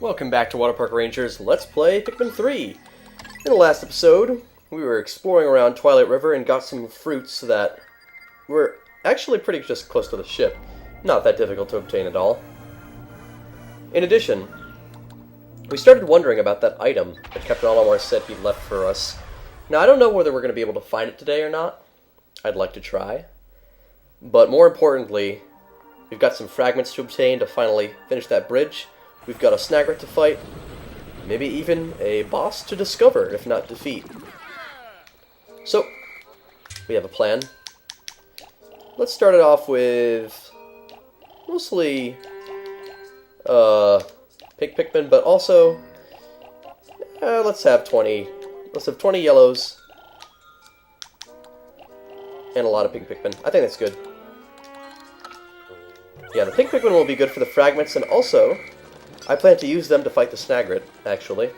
Welcome back to WaterparkRanger's Let's Play Pikmin 3! In the last episode, we were exploring around Twilight River and got some fruits that were actually pretty just close to the ship. Not that difficult to obtain at all. In addition, we started wondering about that item that Captain Olimar said he left for us. Now, I don't know whether we're going to be able to find it today or not. I'd like to try. But more importantly, we've got some fragments to obtain to finally finish that bridge. We've got a Snagret to fight, maybe even a boss to discover, if not defeat. So, we have a plan. Let's start it off with mostly pink Pikmin, but also let's have 20 yellows and a lot of pink Pikmin. I think that's good. Yeah, the pink Pikmin will be good for the fragments, and also I plan to use them to fight the Snagret, actually.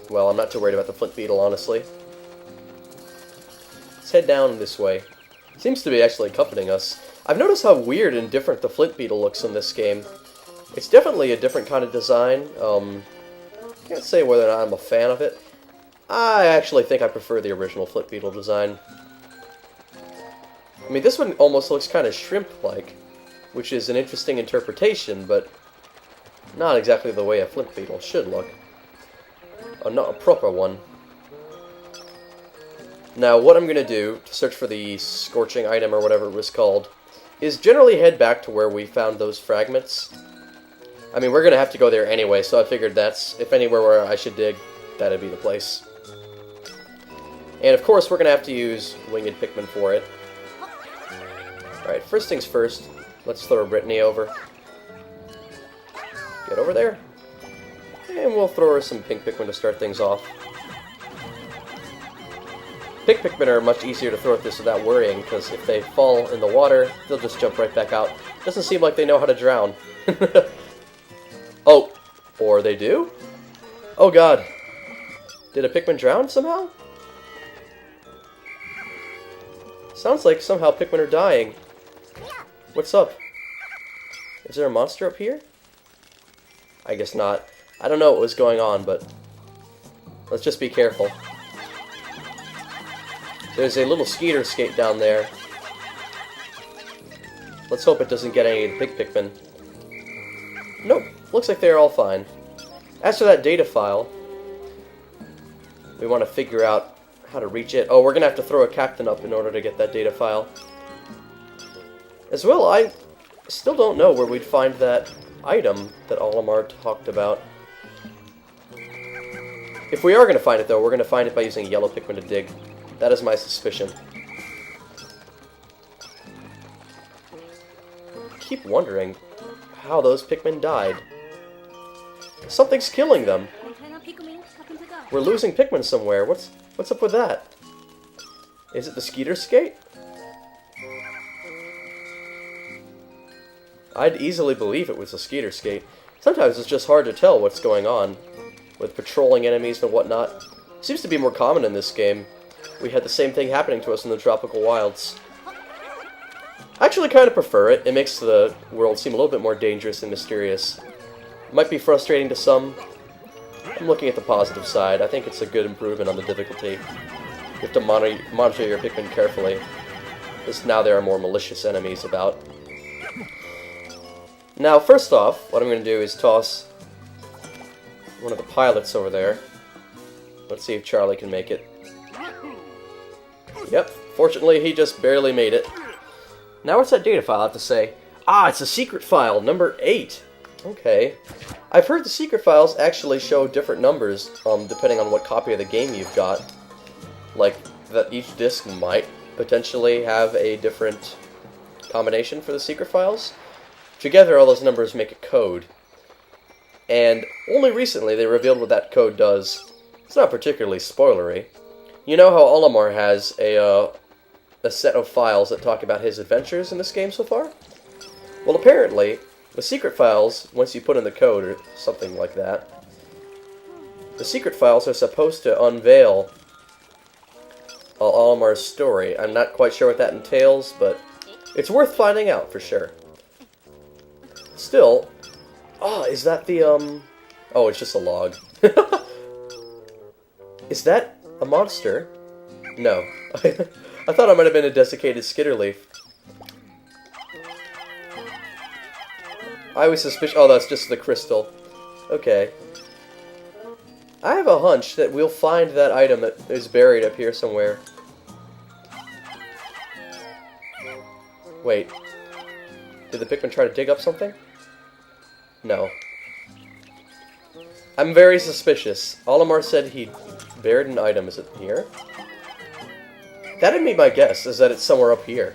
Well, I'm not too worried about the flint beetle, honestly. Let's head down this way. Seems to be actually accompanying us. I've noticed how weird and different the flint beetle looks in this game. It's definitely a different kind of design. Can't say whether or not I'm a fan of it. I actually think I prefer the original flint beetle design. I mean, this one almost looks kind of shrimp-like, which is an interesting interpretation, but not exactly the way a flint beetle should look. Not a proper one. Now, what I'm going to do to search for the scorching item, or whatever it was called, is generally head back to where we found those fragments. I mean, we're going to have to go there anyway, so I figured that's, if anywhere where I should dig, that'd be the place. And of course, we're going to have to use winged Pikmin for it. Alright, first things first. Let's throw Brittany over. Get over there. And we'll throw her some pink Pikmin to start things off. Pink Pikmin are much easier to throw at this without worrying, because if they fall in the water, they'll just jump right back out. Doesn't seem like they know how to drown. Oh, or they do? Oh god. Did a Pikmin drown somehow? Sounds like somehow Pikmin are dying. What's up? Is there a monster up here? I guess not. I don't know what was going on, but let's just be careful. There's a little skeeter skate down there. Let's hope it doesn't get any of the pink Pikmin. Nope, looks like they're all fine. As for that data file, we want to figure out how to reach it. Oh, we're going to have to throw a captain up in order to get that data file. As well, I still don't know where we'd find that item that Olimar talked about. If we are going to find it, though, we're going to find it by using a yellow Pikmin to dig. That is my suspicion. I keep wondering how those Pikmin died. Something's killing them. We're losing Pikmin somewhere. What's up with that? Is it the skeeter skate? I'd easily believe it was a skeeter skate. Sometimes it's just hard to tell what's going on with patrolling enemies and whatnot. Seems to be more common in this game. We had the same thing happening to us in the tropical wilds. I actually kind of prefer it. It makes the world seem a little bit more dangerous and mysterious. It might be frustrating to some. I'm looking at the positive side. I think it's a good improvement on the difficulty. You have to monitor your Pikmin carefully, because now there are more malicious enemies about. Now, first off, what I'm going to do is toss one of the pilots over there. Let's see if Charlie can make it. Yep, fortunately he just barely made it. Now what's that data file I have to say? Ah, it's a secret file, number 8. Okay. I've heard the secret files actually show different numbers, depending on what copy of the game you've got. Like, that each disc might potentially have a different combination for the secret files. Together, all those numbers make a code. And only recently they revealed what that code does. It's not particularly spoilery. You know how Olimar has a set of files that talk about his adventures in this game so far? Well, apparently, the secret files, once you put in the code or something like that, the secret files are supposed to unveil Olimar's story. I'm not quite sure what that entails, but it's worth finding out for sure. Still, Oh, is that the, Oh, it's just a log. Is that a monster? No. I thought it might have been a desiccated skitterleaf. I was suspicious. Oh, that's just the crystal. Okay. I have a hunch that we'll find that item that is buried up here somewhere. Wait. Did the Pikmin try to dig up something? No. I'm very suspicious. Olimar said he buried an item. Is it here? That'd be my guess, is that it's somewhere up here.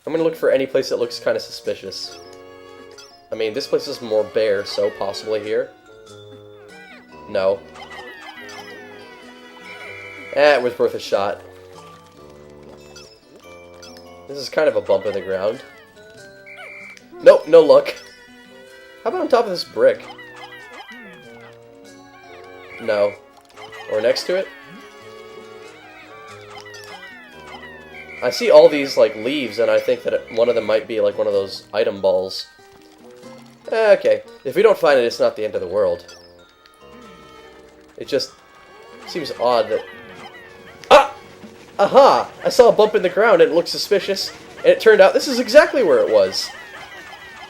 I'm gonna look for any place that looks kind of suspicious. I mean, this place is more bare, so possibly here. No. It was worth a shot. This is kind of a bump in the ground. Nope, no luck. How about on top of this brick? No. Or next to it? I see all these, like, leaves, and I think that one of them might be, like, one of those item balls. Okay. If we don't find it, it's not the end of the world. It just seems odd that... Ah! Aha! I saw a bump in the ground, and it looked suspicious, and it turned out this is exactly where it was.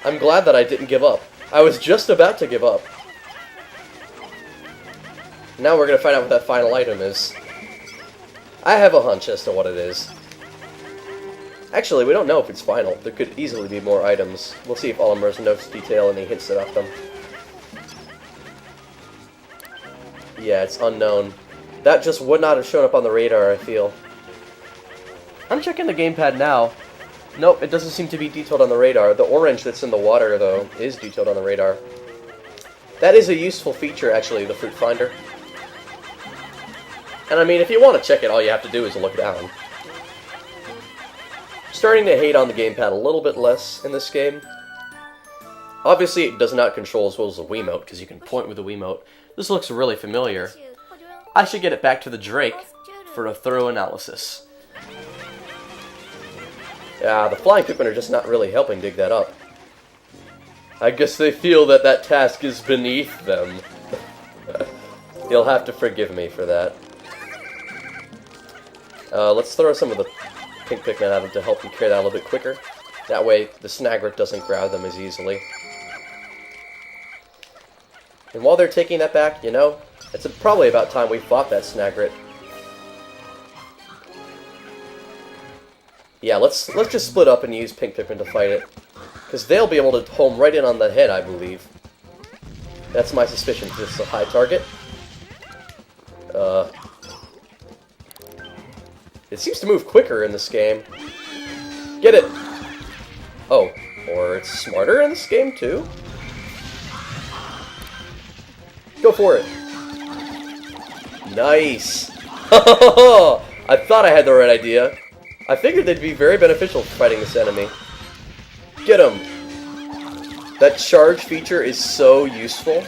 I'm glad that I didn't give up. I was just about to give up. Now we're going to find out what that final item is. I have a hunch as to what it is. Actually, we don't know if it's final. There could easily be more items. We'll see if Olimar's notes detail any hints about them. Yeah, it's unknown. That just would not have shown up on the radar, I feel. I'm checking the gamepad now. Nope, it doesn't seem to be detailed on the radar. The orange that's in the water, though, is detailed on the radar. That is a useful feature, actually, the Fruit Finder. And I mean, if you want to check it, all you have to do is look down. Starting to hate on the gamepad a little bit less in this game. Obviously, it does not control as well as the Wiimote, because you can point with the Wiimote. This looks really familiar. I should get it back to the Drake for a thorough analysis. Yeah, the flying Pikmin are just not really helping dig that up. I guess they feel that that task is beneath them. You'll have to forgive me for that. Let's throw some of the pink Pikmin at them to help them carry that a little bit quicker. That way, the Snagret doesn't grab them as easily. And while they're taking that back, you know, it's probably about time we fought that Snagret. Yeah, let's just split up and use pink Pikmin to fight it. Because they'll be able to home right in on the head, I believe. That's my suspicion, because it's a high target. It seems to move quicker in this game. Get it! Oh, or it's smarter in this game, too? Go for it! Nice! I thought I had the right idea. I figured they'd be very beneficial for fighting this enemy. Get him! That charge feature is so useful.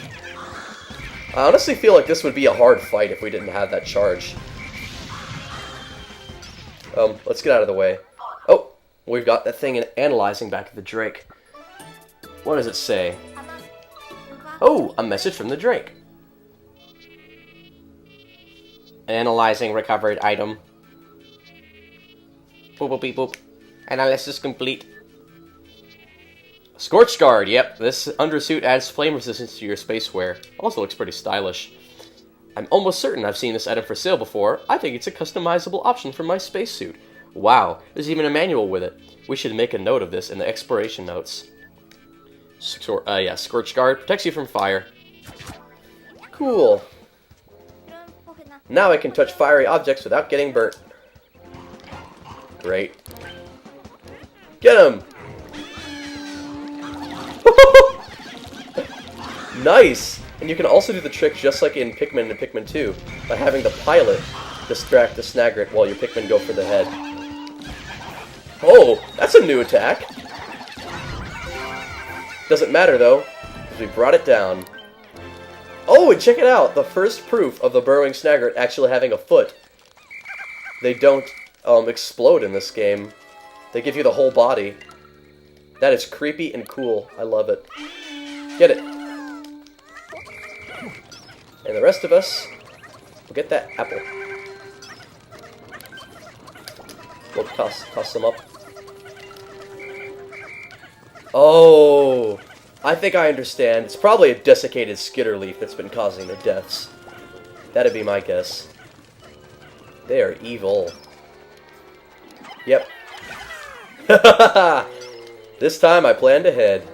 I honestly feel like this would be a hard fight if we didn't have that charge. Let's get out of the way. Oh, we've got that thing analyzing back at the Drake. What does it say? Oh, a message from the Drake. Analyzing recovered item. Boop boop beep boop. Analysis complete. Scorch Guard, yep. This undersuit adds flame resistance to your spacewear. Also looks pretty stylish. I'm almost certain I've seen this item for sale before. I think it's a customizable option for my spacesuit. Wow, there's even a manual with it. We should make a note of this in the exploration notes. Yeah, Scorch Guard protects you from fire. Cool. Now I can touch fiery objects without getting burnt. Great. Get him! Nice! And you can also do the trick just like in Pikmin and Pikmin 2, by having the pilot distract the Snagret while your Pikmin go for the head. Oh, that's a new attack! Doesn't matter though, because we brought it down. Oh, and check it out! The first proof of the burrowing Snagret actually having a foot. They don't explode in this game. They give you the whole body. That is creepy and cool. I love it. Get it. And the rest of us will get that apple. We'll toss them up. Oh, I think I understand. It's probably a desiccated skitter leaf that's been causing the deaths. That'd be my guess. They are evil. Yep. This time I planned ahead.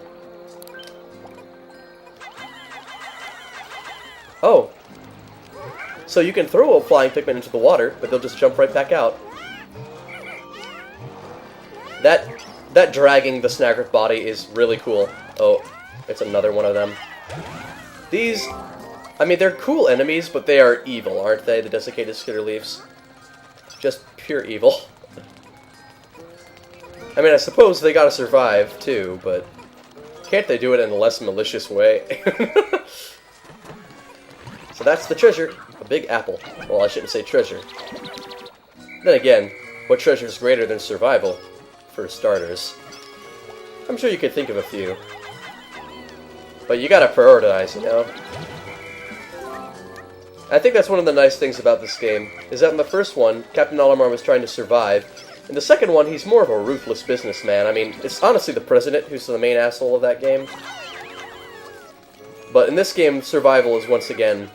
Oh. So you can throw a flying Pikmin into the water, but they'll just jump right back out. That dragging the Snagret body is really cool. Oh, it's another one of them. These, I mean, they're cool enemies, but they are evil, aren't they? The desiccated skitter leaves. Just pure evil. I mean, I suppose they gotta survive, too, but can't they do it in a less malicious way? So that's the treasure. A big apple. Well, I shouldn't say treasure. Then again, what treasure is greater than survival? For starters. I'm sure you could think of a few. But you gotta prioritize, you know? I think that's one of the nice things about this game, is that in the first one, Captain Olimar was trying to survive. In the second one, he's more of a ruthless businessman. I mean, it's honestly the president who's the main asshole of that game. But in this game, survival is once again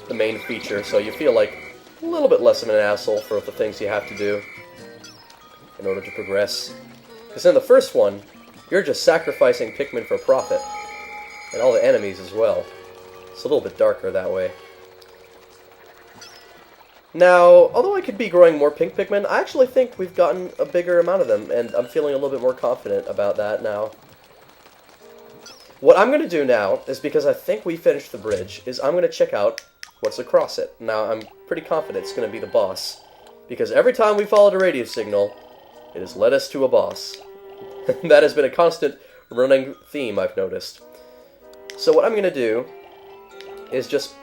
the main feature, so you feel like a little bit less of an asshole for the things you have to do in order to progress. Because in the first one, you're just sacrificing Pikmin for profit. And all the enemies as well. It's a little bit darker that way. Now, although I could be growing more pink Pikmin, I actually think we've gotten a bigger amount of them, and I'm feeling a little bit more confident about that now. What I'm going to do now, is because I think we finished the bridge, is I'm going to check out what's across it. Now, I'm pretty confident it's going to be the boss. Because every time we followed a radio signal, it has led us to a boss. That has been a constant running theme, I've noticed. So what I'm going to do is just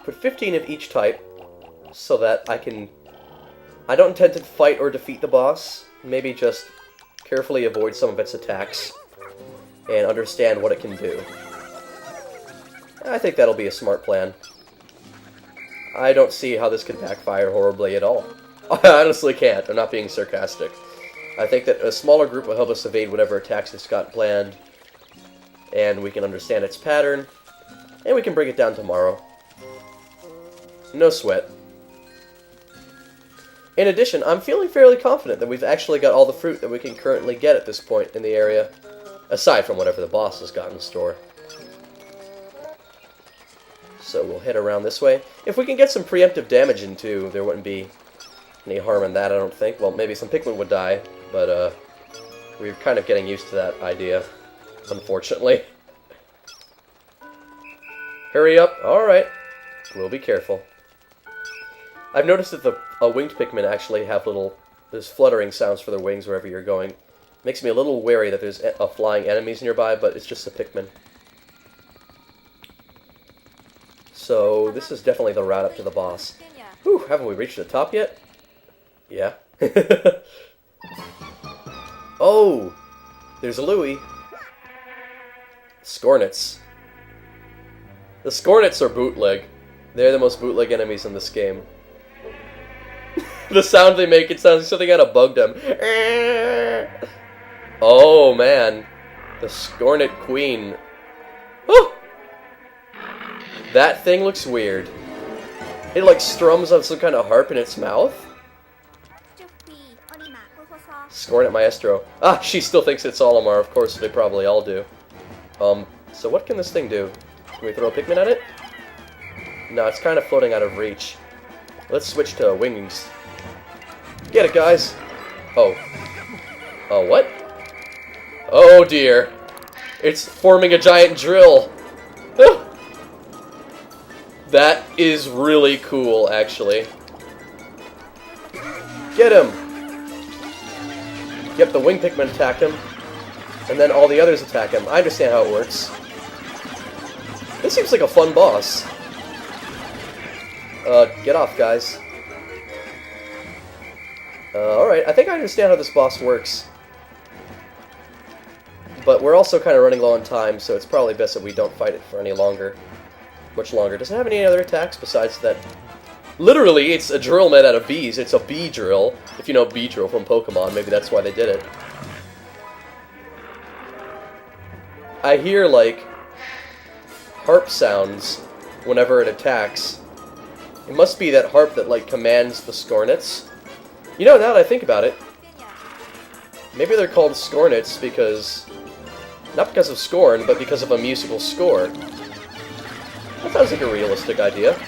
put 15 of each type, so that I don't intend to fight or defeat the boss, maybe just carefully avoid some of its attacks, and understand what it can do. I think that'll be a smart plan. I don't see how this could backfire horribly at all. I honestly can't, I'm not being sarcastic. I think that a smaller group will help us evade whatever attacks it's got planned, and we can understand its pattern, and we can bring it down tomorrow. No sweat. In addition, I'm feeling fairly confident that we've actually got all the fruit that we can currently get at this point in the area, aside from whatever the boss has got in store. So we'll head around this way. If we can get some preemptive damage in too, there wouldn't be any harm in that, I don't think. Well, maybe some Pikmin would die, but we're kind of getting used to that idea, unfortunately. Hurry up! Alright. We'll be careful. I've noticed that the winged Pikmin actually have there's fluttering sounds for their wings wherever you're going. Makes me a little wary that there's flying enemies nearby, but it's just a Pikmin. So, this is definitely the route up to the boss. Whew, haven't we reached the top yet? Yeah. Oh! There's a Louie. Scornets. The Scornets are bootleg. They're the most bootleg enemies in this game. The sound they make, it sounds like something out of Bugdom. Oh, man. The Scornet Queen. Oh! That thing looks weird. It, like, strums on some kind of harp in its mouth. Scornet Maestro. Ah, she still thinks it's Olimar. Of course, they probably all do. So what can this thing do? Can we throw a Pikmin at it? No, it's kind of floating out of reach. Let's switch to wings. Get it, guys! Oh. Oh, what? Oh, dear. It's forming a giant drill. That is really cool, actually. Get him! Yep, the wing Pikmin attack him. And then all the others attack him. I understand how it works. This seems like a fun boss. Get off, guys. Alright, I think I understand how this boss works. But we're also kind of running low on time, so it's probably best that we don't fight it for any longer. Much longer. Does it have any other attacks besides that? Literally, it's a drill made out of bees. It's a bee drill. If you know bee drill from Pokemon, maybe that's why they did it. I hear, like, harp sounds whenever it attacks. It must be that harp that, like, commands the Scornets. You know, now that I think about it, maybe they're called Scornets because... not because of scorn, but because of a musical score. That sounds like a realistic idea.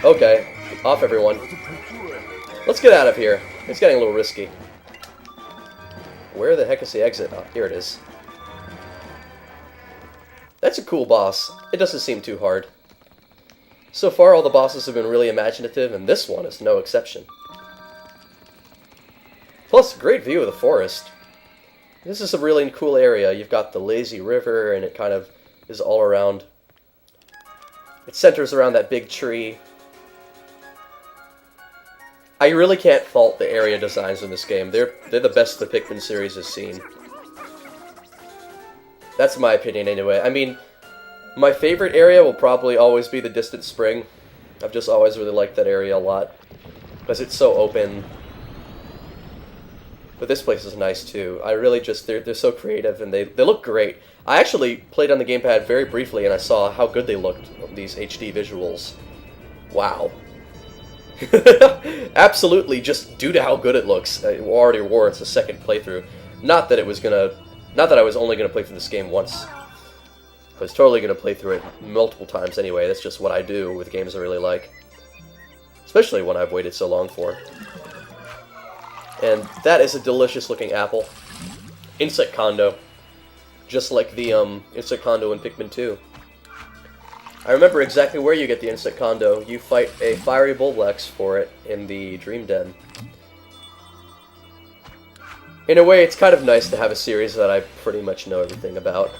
Okay, off everyone. Let's get out of here. It's getting a little risky. Where the heck is the exit? Oh, here it is. That's a cool boss. It doesn't seem too hard. So far, all the bosses have been really imaginative, and this one is no exception. Plus, great view of the forest. This is a really cool area. You've got the lazy river, and it kind of is all around. It centers around that big tree. I really can't fault the area designs in this game. They're the best the Pikmin series has seen. That's my opinion anyway. I mean, my favorite area will probably always be the Distant Spring. I've just always really liked that area a lot. Because it's so open. But this place is nice too. I really just, they're so creative and they look great. I actually played on the gamepad very briefly and I saw how good they looked, these HD visuals. Wow. Absolutely, just due to how good it looks, it already warrants a second playthrough. Not that I was only gonna play through this game once. I was totally gonna play through it multiple times anyway. That's just what I do with games I really like. Especially one I've waited so long for. And that is a delicious looking apple. Insect Condo. Just like the Insect Condo in Pikmin 2. I remember exactly where you get the Insect Condo. You fight a fiery Bulblax for it in the Dream Den. In a way, it's kind of nice to have a series that I pretty much know everything about.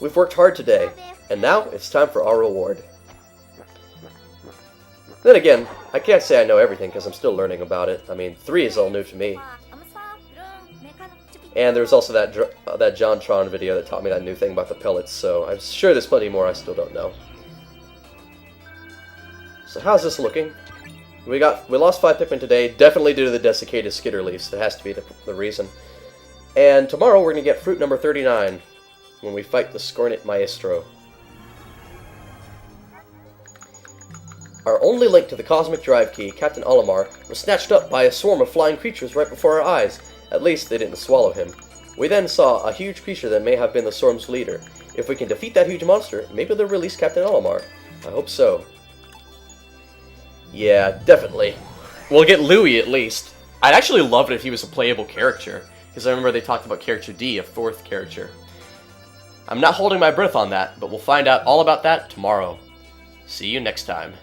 We've worked hard today, and now it's time for our reward. Then again, I can't say I know everything because I'm still learning about it. I mean, 3 is all new to me. And there's also that JonTron video that taught me that new thing about the pellets, so I'm sure there's plenty more I still don't know. So how's this looking? We lost 5 Pikmin today, definitely due to the desiccated skitter leaves. That has to be the reason. And tomorrow we're going to get fruit number 39, when we fight the Scornet Maestro. Our only link to the Cosmic Drive Key, Captain Olimar, was snatched up by a swarm of flying creatures right before our eyes. At least they didn't swallow him. We then saw a huge creature that may have been the swarm's leader. If we can defeat that huge monster, maybe they'll release Captain Olimar. I hope so. Yeah, definitely. We'll get Louie at least. I'd actually love it if he was a playable character, because I remember they talked about Character D, a 4th character. I'm not holding my breath on that, but we'll find out all about that tomorrow. See you next time.